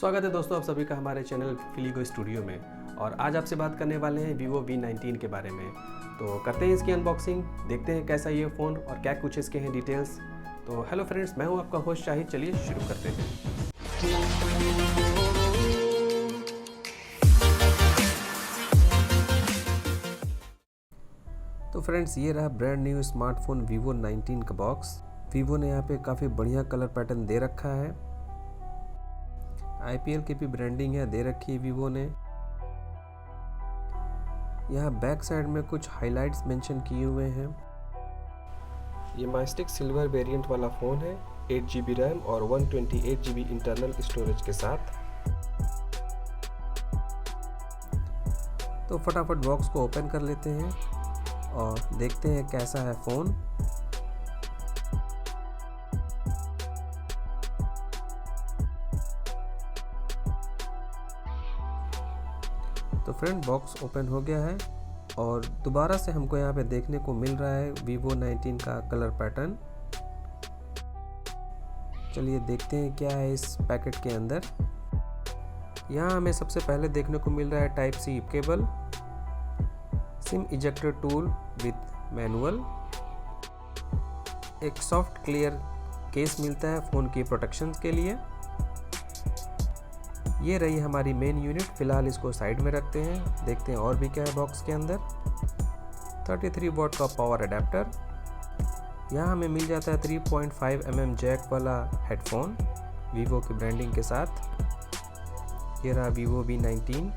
स्वागत है दोस्तों आप सभी का हमारे चैनल फिलिगो स्टूडियो में। और आज आपसे बात करने वाले हैं Vivo V19 के बारे में। तो करते हैं इसकी अनबॉक्सिंग, देखते हैं कैसा ये फ़ोन और क्या कुछ इसके हैं डिटेल्स। तो हेलो फ्रेंड्स, मैं हूं आपका होस्ट शाहिद। चलिए शुरू करते हैं। तो फ्रेंड्स, ये रहा ब्रांड न्यू स्मार्टफोन Vivo 19 का बॉक्स। Vivo ने यहाँ पे काफ़ी बढ़िया कलर पैटर्न दे रखा है। IPL की भी ब्रांडिंग है दे रखी है Vivo ने। यहाँ बैक साइड में कुछ हाइलाइट्स मेंशन किए हुए हैं। ये माइस्टिक सिल्वर वेरिएंट वाला फ़ोन है, 8GB रैम और 128GB इंटरनल स्टोरेज के साथ। तो फटाफट बॉक्स को ओपन कर लेते हैं और देखते हैं कैसा है फ़ोन। तो फ्रेंड, बॉक्स ओपन हो गया है और दोबारा से हमको यहाँ पे देखने को मिल रहा है Vivo 19 का कलर पैटर्न। चलिए देखते हैं क्या है इस पैकेट के अंदर। यहाँ हमें सबसे पहले देखने को मिल रहा है type C cable, SIM ejector tool with manual, एक सॉफ्ट क्लियर केस मिलता है फ़ोन की प्रोटेक्शन के लिए। ये रही हमारी मेन यूनिट। फ़िलहाल इसको साइड में रखते हैं, देखते हैं और भी क्या है बॉक्स के अंदर। 33 वॉट का पावर अडेप्टर। यहाँ हमें मिल जाता है 3.5 mm जैक वाला हेडफोन Vivo की ब्रांडिंग के साथ। ये रहा Vivo V19।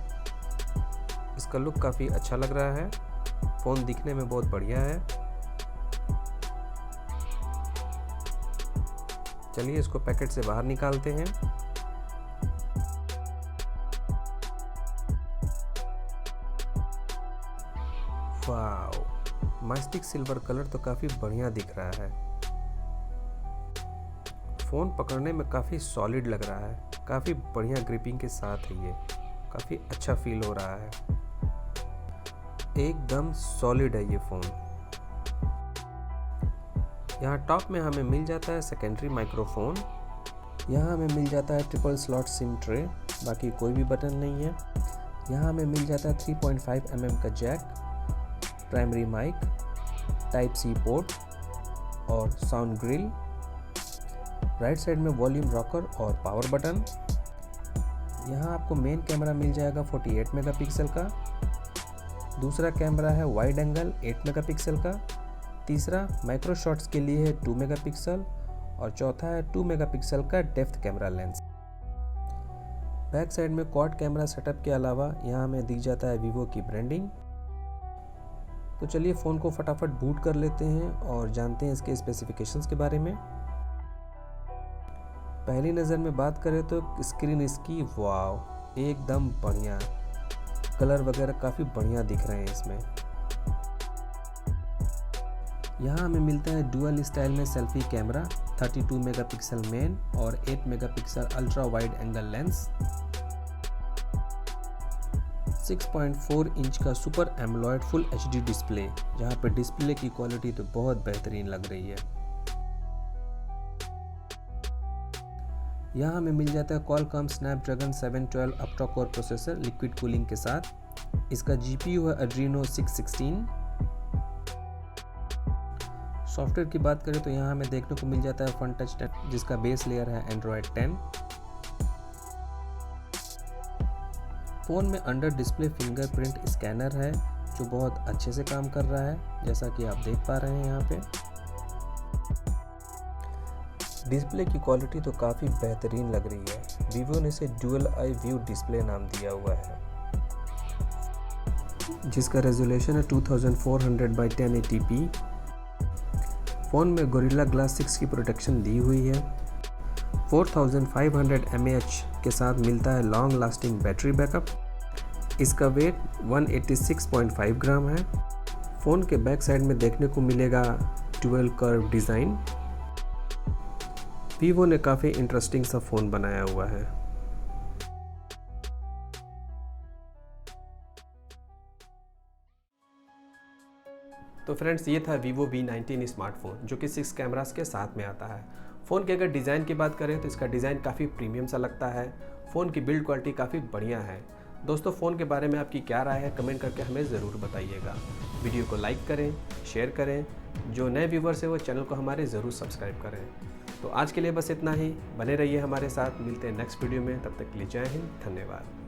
इसका लुक काफ़ी अच्छा लग रहा है, फ़ोन दिखने में बहुत बढ़िया है। चलिए इसको पैकेट से बाहर निकालते हैं। वाओ, मास्टिक सिल्वर कलर तो काफ़ी बढ़िया दिख रहा है। फ़ोन पकड़ने में काफ़ी सॉलिड लग रहा है, काफ़ी बढ़िया ग्रिपिंग के साथ है। ये काफ़ी अच्छा फील हो रहा है, एकदम सॉलिड है ये फ़ोन। यहाँ टॉप में हमें मिल जाता है सेकेंडरी माइक्रोफोन। यहाँ हमें मिल जाता है ट्रिपल स्लॉट सिम ट्रे, बाकी कोई भी बटन नहीं है। यहाँ हमें मिल जाता है 3.5 mm का jack, primary mic, type C port और साउंड ग्रिल। राइट साइड में वॉल्यूम रॉकर और पावर बटन। यहाँ आपको मेन कैमरा मिल जाएगा 48 मेगापिक्सल का, दूसरा कैमरा है वाइड एंगल 8 मेगापिक्सल का, तीसरा माइक्रो शॉट्स के लिए है 2 मेगापिक्सल और चौथा है 2 मेगापिक्सल का depth camera lens. Back side में क्वाड कैमरा सेटअप के अलावा यहाँ हमें दिख जाता है Vivo की ब्रांडिंग। तो चलिए फ़ोन को फटाफट बूट कर लेते हैं और जानते हैं इसके स्पेसिफिकेशंस के बारे में। पहली नज़र में बात करें तो स्क्रीन इसकी वाव, एकदम बढ़िया। कलर वगैरह काफ़ी बढ़िया दिख रहे हैं इसमें। यहाँ हमें मिलता है डुअल स्टाइल में सेल्फी कैमरा, 32 मेगापिक्सल मेन और 8 megapixel ultra wide angle lens, 6.4 inch का super AMOLED full HD display, जहाँ पर डिस्प्ले की क्वालिटी तो बहुत बेहतरीन लग रही है। यहाँ हमें मिल जाता है Qualcomm Snapdragon 712 ultra core processor liquid cooling के साथ। इसका GPU है Adreno 616। सॉफ्टवेयर की बात करें तो यहाँ हमें देखने को मिल जाता है Fun Touch 10, जिसका बेस लेयर है Android 10। फ़ोन में अंडर डिस्प्ले फिंगरप्रिंट स्कैनर है जो बहुत अच्छे से काम कर रहा है, जैसा कि आप देख पा रहे हैं यहाँ पे। डिस्प्ले की क्वालिटी तो काफ़ी बेहतरीन लग रही है। Vivo ने इसे डुअल आई व्यू डिस्प्ले नाम दिया हुआ है, जिसका रेजोल्यूशन है 2400x1080p। फ़ोन में गोरिल्ला ग्लास 6 की प्रोटेक्शन दी हुई है। 4500 mAh के साथ मिलता है लॉन्ग लास्टिंग बैटरी बैकअप। इसका वेट 186.5 ग्राम है। फ़ोन के बैक साइड में देखने को मिलेगा डुअल कर्व डिज़ाइन। Vivo ने काफ़ी इंटरेस्टिंग सा फ़ोन बनाया हुआ है। तो फ्रेंड्स, ये था Vivo V19 स्मार्टफोन जो कि 6 कैमरास के साथ में आता है। फ़ोन की अगर डिज़ाइन की बात करें तो इसका डिज़ाइन काफ़ी प्रीमियम सा लगता है। फ़ोन की बिल्ड क्वालिटी काफ़ी बढ़िया है। दोस्तों, फ़ोन के बारे में आपकी क्या राय है, कमेंट करके हमें ज़रूर बताइएगा। वीडियो को लाइक करें, शेयर करें। जो नए व्यूवर्स हैं वो चैनल को हमारे ज़रूर सब्सक्राइब करें। तो आज के लिए बस इतना ही। बने रहिए हमारे साथ, मिलते हैं नेक्स्ट वीडियो में। तब तक के लिए जय हिंद, धन्यवाद।